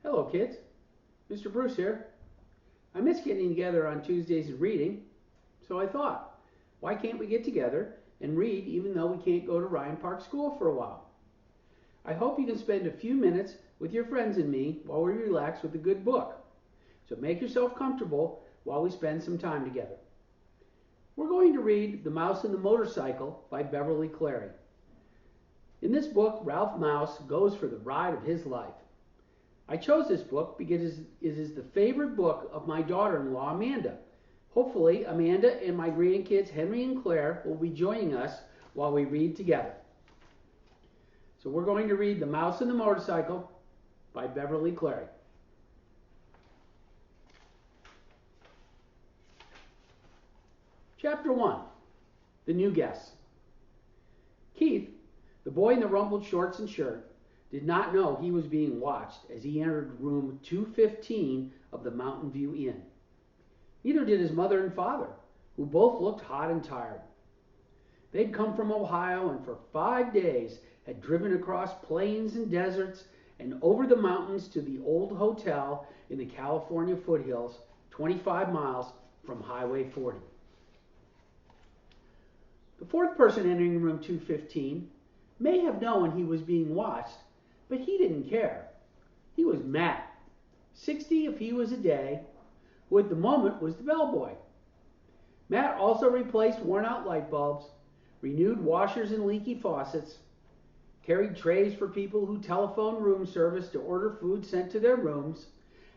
Hello, kids. Mr. Bruce here. I miss getting together on Tuesdays and reading, so I thought, why can't we get together and read even though we can't go to Ryan Park School for a while? I hope you can spend a few minutes with your friends and me while we relax with a good book. So make yourself comfortable while we spend some time together. We're going to read The Mouse and the Motorcycle by Beverly Cleary. In this book, Ralph Mouse goes for the ride of his life. I chose this book because it is the favorite book of my daughter-in-law, Amanda. Hopefully, Amanda and my grandkids, Henry and Claire, will be joining us while we read together. So we're going to read The Mouse and the Motorcycle by Beverly Cleary. Chapter 1, The New Guest. Keith, the boy in the rumpled shorts and shirt, did not know he was being watched as he entered room 215 of the Mountain View Inn. Neither did his mother and father, who both looked hot and tired. They'd come from Ohio and for 5 days had driven across plains and deserts and over the mountains to the old hotel in the California foothills, 25 miles from Highway 40. The fourth person entering room 215 may have known he was being watched, but he didn't care. He was Matt, 60 if he was a day, who at the moment was the bellboy. Matt also replaced worn-out light bulbs, renewed washers and leaky faucets, carried trays for people who telephoned room service to order food sent to their rooms,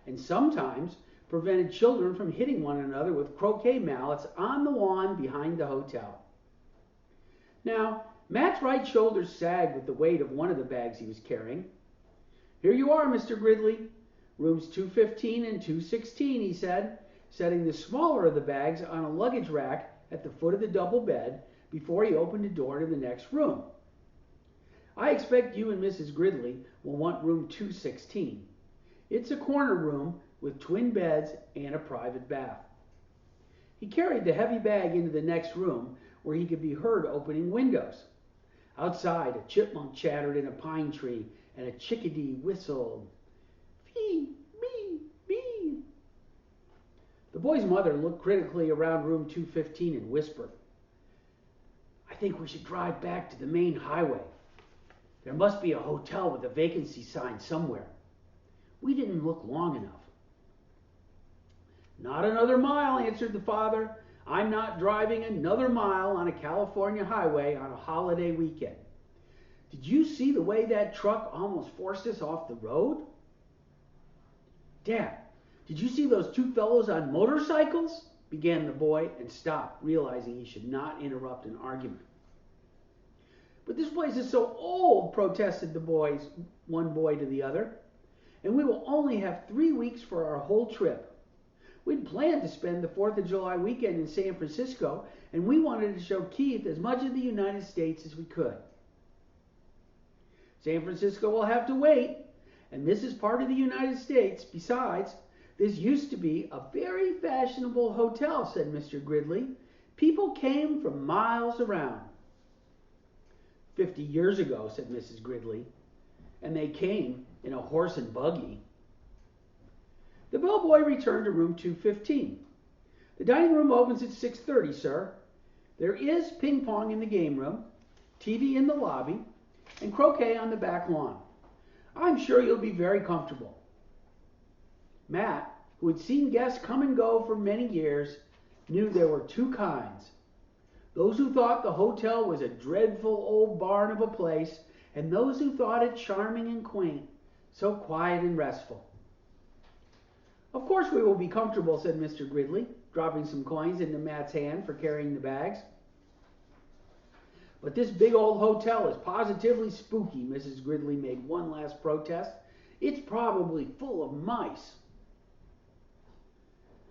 and sometimes prevented children from hitting one another with croquet mallets on the lawn behind the hotel. Now, Matt's right shoulder sagged with the weight of one of the bags he was carrying. "Here you are, Mr. Gridley. Rooms 215 and 216, he said, setting the smaller of the bags on a luggage rack at the foot of the double bed before he opened the door to the next room. "I expect you and Mrs. Gridley will want room 216. It's a corner room with twin beds and a private bath." He carried the heavy bag into the next room where he could be heard opening windows. Outside, a chipmunk chattered in a pine tree and a chickadee whistled. Fee, bee, bee. The boy's mother looked critically around room 215 and whispered, "I think we should drive back to the main highway. There must be a hotel with a vacancy sign somewhere. We didn't look long enough." "Not another mile," answered the father. "I'm not driving another mile on a California highway on a holiday weekend. Did you see the way that truck almost forced us off the road?" "Dad, did you see those two fellows on motorcycles?" began the boy and stopped, realizing he should not interrupt an argument. "But this place is so old," protested one boy to the other, "and we will only have 3 weeks for our whole trip. We'd planned to spend the 4th of July weekend in San Francisco, and we wanted to show Keith as much of the United States as we could." "San Francisco will have to wait, and this is part of the United States. Besides, this used to be a very fashionable hotel," said Mr. Gridley. "People came from miles around." "50 years ago," said Mrs. Gridley, "and they came in a horse and buggy." The bellboy returned to room 215. "The dining room opens at 6:30, sir. There is ping pong in the game room, TV in the lobby, and croquet on the back lawn. I'm sure you'll be very comfortable." Matt, who had seen guests come and go for many years, knew there were two kinds. Those who thought the hotel was a dreadful old barn of a place, and those who thought it charming and quaint, so quiet and restful. "Of course we will be comfortable," said Mr. Gridley, dropping some coins into Matt's hand for carrying the bags. "But this big old hotel is positively spooky," Mrs. Gridley made one last protest. "It's probably full of mice."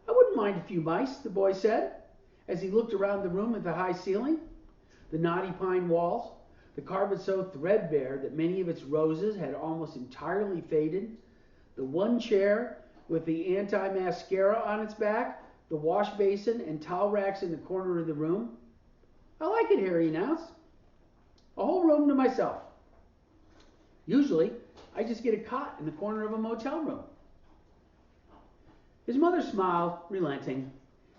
"I wouldn't mind a few mice," the boy said, as he looked around the room at the high ceiling, the knotty pine walls, the carpet so threadbare that many of its roses had almost entirely faded, the one chair with the anti-mascara on its back, the wash basin and towel racks in the corner of the room. "I like it here," he announced. "A whole room to myself. Usually, I just get a cot in the corner of a motel room." His mother smiled, relenting.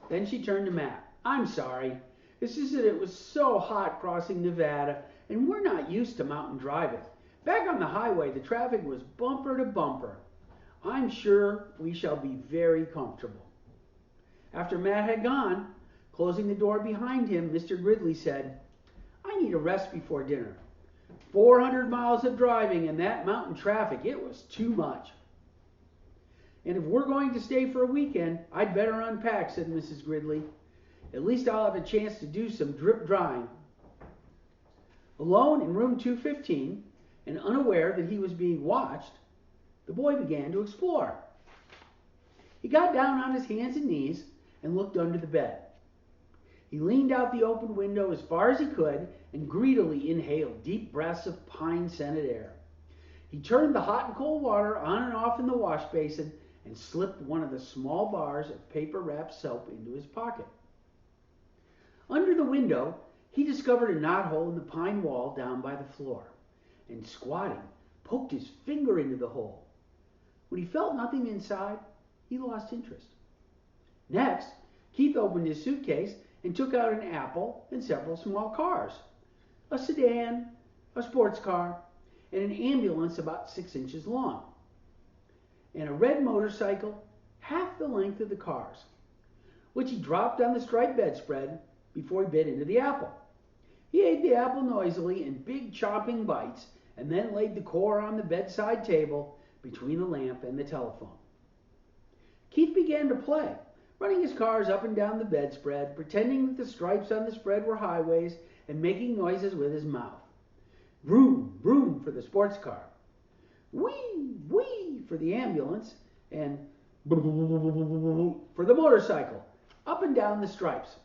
Then she turned to Matt. "I'm sorry. It's just that it was so hot crossing Nevada, and we're not used to mountain driving. Back on the highway, the traffic was bumper to bumper. I'm sure we shall be very comfortable." After Matt had gone, closing the door behind him, Mr. Gridley said, "I need a rest before dinner. 400 miles of driving and that mountain traffic, it was too much." "And if we're going to stay for a weekend, I'd better unpack," said Mrs. Gridley. "At least I'll have a chance to do some drip drying." Alone in room 215, and unaware that he was being watched, the boy began to explore. He got down on his hands and knees and looked under the bed. He leaned out the open window as far as he could and greedily inhaled deep breaths of pine-scented air. He turned the hot and cold water on and off in the wash basin and slipped one of the small bars of paper-wrapped soap into his pocket. Under the window, he discovered a knothole in the pine wall down by the floor, and squatting, poked his finger into the hole. When he felt nothing inside, he lost interest. Next, Keith opened his suitcase and took out an apple and several small cars, a sedan, a sports car, and an ambulance about 6 inches long, and a red motorcycle half the length of the cars, which he dropped on the striped bedspread before he bit into the apple. He ate the apple noisily in big chomping bites and then laid the core on the bedside table between the lamp and the telephone. Keith began to play, running his cars up and down the bedspread, pretending that the stripes on the spread were highways and making noises with his mouth. Vroom, vroom for the sports car. Whee, whee for the ambulance, and for the motorcycle, up and down the stripes.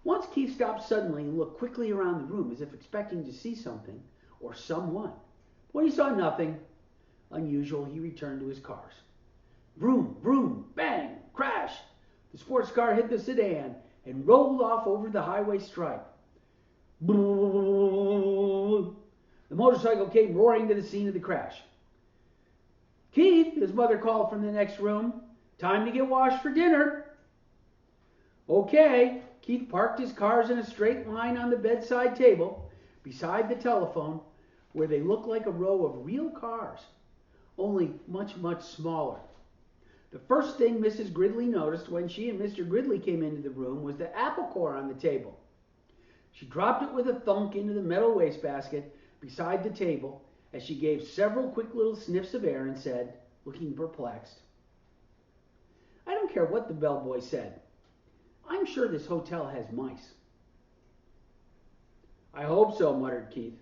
Once Keith stopped suddenly and looked quickly around the room as if expecting to see something or someone. When he saw nothing unusual, he returned to his cars. Vroom, vroom, bang, crash. The sports car hit the sedan and rolled off over the highway stripe. The motorcycle came roaring to the scene of the crash. "Keith," his mother called from the next room, "time to get washed for dinner." Okay. Keith parked his cars in a straight line on the bedside table beside the telephone, where they looked like a row of real cars, only much, much smaller. The first thing Mrs. Gridley noticed when she and Mr. Gridley came into the room was the apple core on the table. She dropped it with a thunk into the metal wastebasket beside the table as she gave several quick little sniffs of air and said, looking perplexed, "I don't care what the bellboy said. I'm sure this hotel has mice." "I hope so," muttered Keith.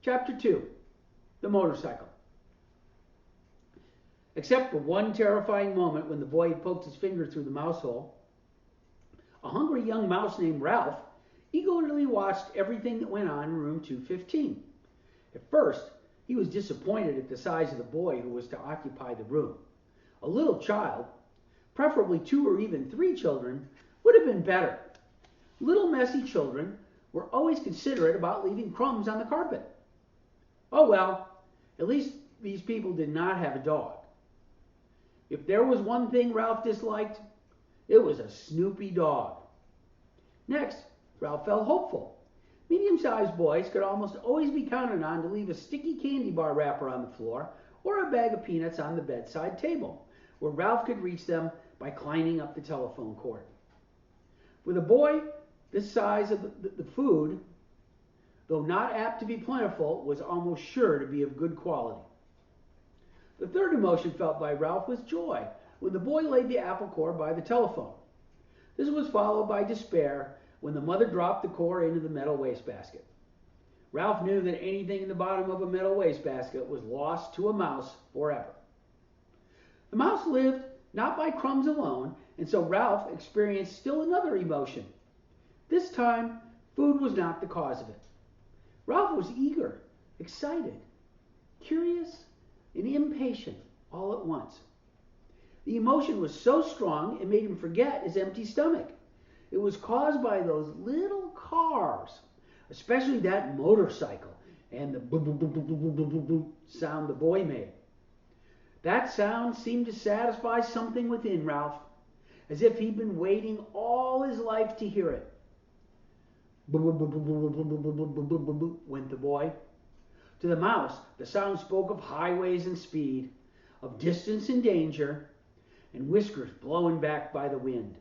Chapter 2. The Motorcycle. Except for one terrifying moment when the boy had poked his finger through the mouse hole, a hungry young mouse named Ralph eagerly watched everything that went on in room 215. At first, he was disappointed at the size of the boy who was to occupy the room. A little child, preferably 2 or even 3 children, would have been better. Little messy children were always considerate about leaving crumbs on the carpet. Oh well, at least these people did not have a dog. If there was one thing Ralph disliked, it was a snoopy dog. Next, Ralph felt hopeful. Medium-sized boys could almost always be counted on to leave a sticky candy bar wrapper on the floor or a bag of peanuts on the bedside table, where Ralph could reach them by climbing up the telephone cord. With a boy this size of the food, though not apt to be plentiful, was almost sure to be of good quality. The third emotion felt by Ralph was joy when the boy laid the apple core by the telephone. This was followed by despair when the mother dropped the core into the metal wastebasket. Ralph knew that anything in the bottom of a metal wastebasket was lost to a mouse forever. The mouse lived not by crumbs alone, and so Ralph experienced still another emotion. This time, food was not the cause of it. Ralph was eager, excited, curious, and impatient all at once. The emotion was so strong it made him forget his empty stomach. It was caused by those little cars, especially that motorcycle, and the boop boop boop boop boop boop boop boop sound the boy made. That sound seemed to satisfy something within Ralph, as if he'd been waiting all his life to hear it. Boop boop boop boop boop boop boop boop boop boop boop boop went the boy. To the mouse, the sound spoke of highways and speed, of distance and danger, and whiskers blowing back by the wind.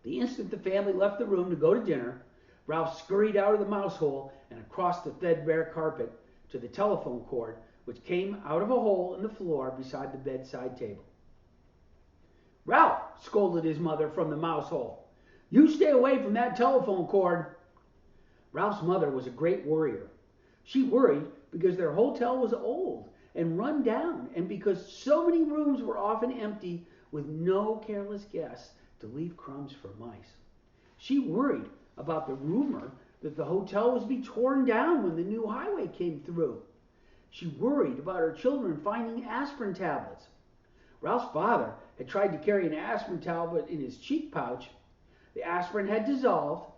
The instant the family left the room to go to dinner, Ralph scurried out of the mouse hole and across the threadbare carpet to the telephone cord, which came out of a hole in the floor beside the bedside table. "Ralph," scolded his mother from the mouse hole, "you stay away from that telephone cord." Ralph's mother was a great worrier. She worried because their hotel was old and run down, and because so many rooms were often empty with no careless guests to leave crumbs for mice. She worried about the rumor that the hotel was to be torn down when the new highway came through. She worried about her children finding aspirin tablets. Ralph's father had tried to carry an aspirin tablet in his cheek pouch. The aspirin had dissolved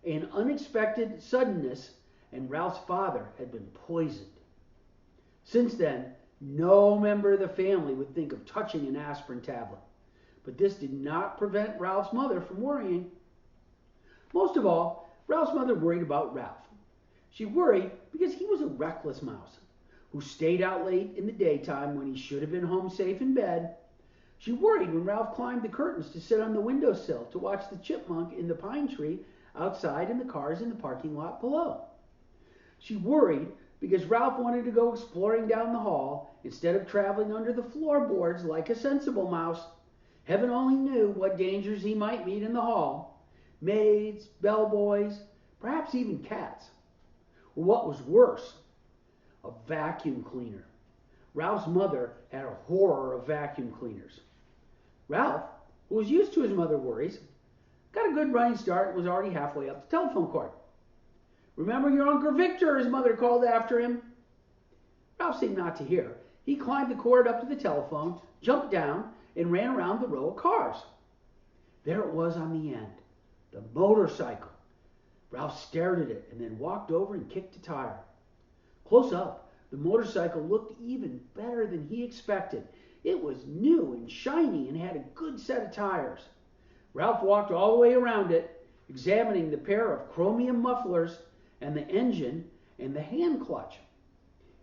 in unexpected suddenness, and Ralph's father had been poisoned. Since then, no member of the family would think of touching an aspirin tablet. But this did not prevent Ralph's mother from worrying. Most of all, Ralph's mother worried about Ralph. She worried because he was a reckless mouse who stayed out late in the daytime when he should have been home safe in bed. She worried when Ralph climbed the curtains to sit on the windowsill to watch the chipmunk in the pine tree outside and the cars in the parking lot below. She worried because Ralph wanted to go exploring down the hall instead of traveling under the floorboards like a sensible mouse. Heaven only knew what dangers he might meet in the hall. Maids, bellboys, perhaps even cats. Or what was worse, a vacuum cleaner. Ralph's mother had a horror of vacuum cleaners. Ralph, who was used to his mother's worries, got a good running start and was already halfway up the telephone cord. "Remember your Uncle Victor," his mother called after him. Ralph seemed not to hear. He climbed the cord up to the telephone, jumped down, and ran around the row of cars. There it was on the end, the motorcycle. Ralph stared at it and then walked over and kicked a tire. Close up, the motorcycle looked even better than he expected. It was new and shiny and had a good set of tires. Ralph walked all the way around it, examining the pair of chromium mufflers and the engine and the hand clutch.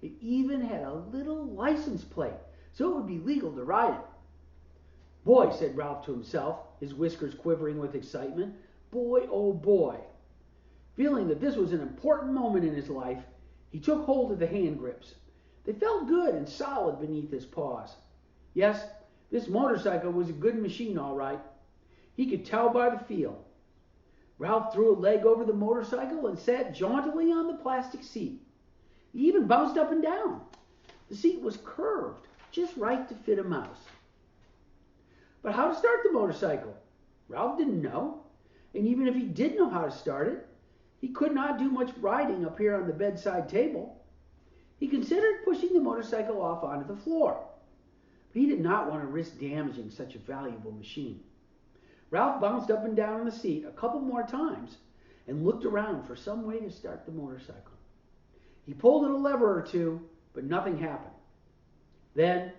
It even had a little license plate, so it would be legal to ride it. "Boy," said Ralph to himself, his whiskers quivering with excitement. "Boy, oh boy." Feeling that this was an important moment in his life, he took hold of the hand grips. They felt good and solid beneath his paws. Yes, this motorcycle was a good machine, all right. He could tell by the feel. Ralph threw a leg over the motorcycle and sat jauntily on the plastic seat. He even bounced up and down. The seat was curved, just right to fit a mouse. But how to start the motorcycle? Ralph didn't know. And even if he did know how to start it, he could not do much riding up here on the bedside table. He considered pushing the motorcycle off onto the floor. But he did not want to risk damaging such a valuable machine. Ralph bounced up and down on the seat a couple more times and looked around for some way to start the motorcycle. He pulled at a lever or two, but nothing happened. Then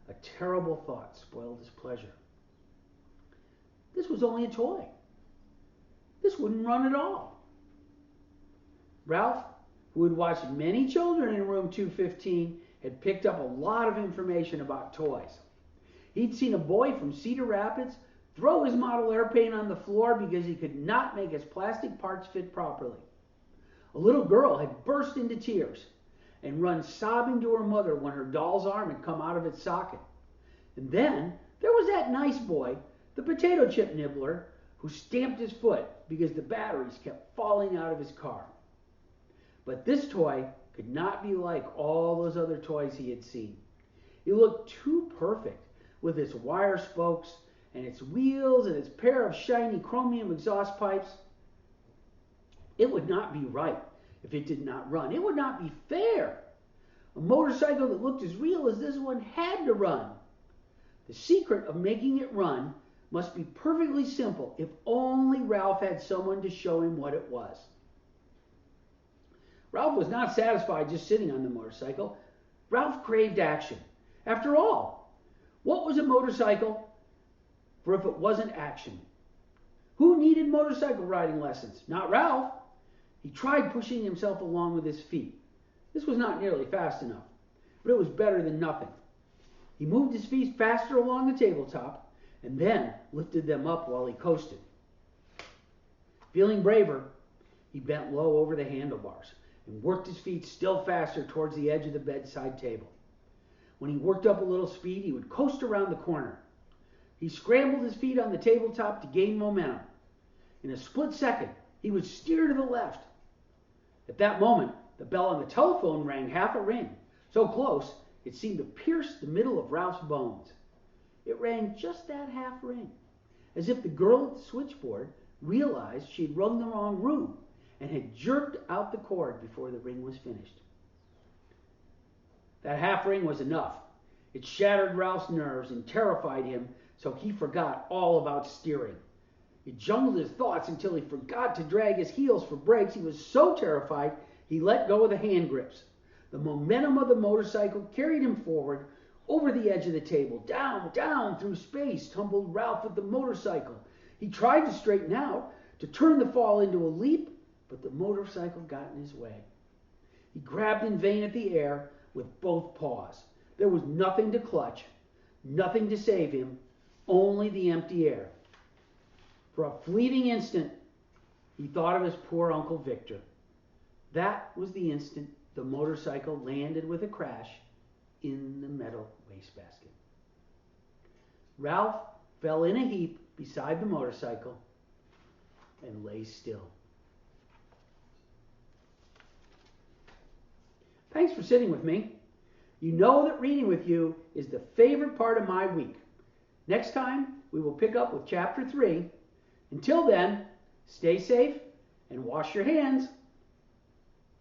a terrible thought spoiled his pleasure. This was only a toy. This wouldn't run at all. Ralph, who had watched many children in room 215, had picked up a lot of information about toys. He'd seen a boy from Cedar Rapids throw his model airplane on the floor because he could not make his plastic parts fit properly. A little girl had burst into tears and run sobbing to her mother when her doll's arm had come out of its socket. And then there was that nice boy, the potato chip nibbler, who stamped his foot because the batteries kept falling out of his car. But this toy could not be like all those other toys he had seen. It looked too perfect with its wire spokes and its wheels and its pair of shiny chromium exhaust pipes. It would not be right if it did not run. It would not be fair. A motorcycle that looked as real as this one had to run. The secret of making it run must be perfectly simple if only Ralph had someone to show him what it was. Ralph was not satisfied just sitting on the motorcycle. Ralph craved action. After all, what was a motorcycle for if it wasn't action? Who needed motorcycle riding lessons? Not Ralph. He tried pushing himself along with his feet. This was not nearly fast enough, but it was better than nothing. He moved his feet faster along the tabletop and then lifted them up while he coasted. Feeling braver, he bent low over the handlebars and worked his feet still faster towards the edge of the bedside table. When he worked up a little speed, he would coast around the corner. He scrambled his feet on the tabletop to gain momentum. In a split second, he would steer to the left. At that moment, the bell on the telephone rang half a ring, so close it seemed to pierce the middle of Ralph's bones. It rang just that half ring, as if the girl at the switchboard realized she had rung the wrong room and had jerked out the cord before the ring was finished. That half ring was enough. It shattered Ralph's nerves and terrified him, so he forgot all about steering. It jumbled his thoughts until he forgot to drag his heels for brakes. He was so terrified, he let go of the hand grips. The momentum of the motorcycle carried him forward, over the edge of the table. Down, down, through space tumbled Ralph with the motorcycle. He tried to straighten out, to turn the fall into a leap, but the motorcycle got in his way. He grabbed in vain at the air with both paws. There was nothing to clutch, nothing to save him, only the empty air. For a fleeting instant, he thought of his poor Uncle Victor. That was the instant the motorcycle landed with a crash in the metal wastebasket. Ralph fell in a heap beside the motorcycle and lay still. Thanks for sitting with me. You know that reading with you is the favorite part of my week. Next time, we will pick up with Chapter 3. Until then, stay safe and wash your hands.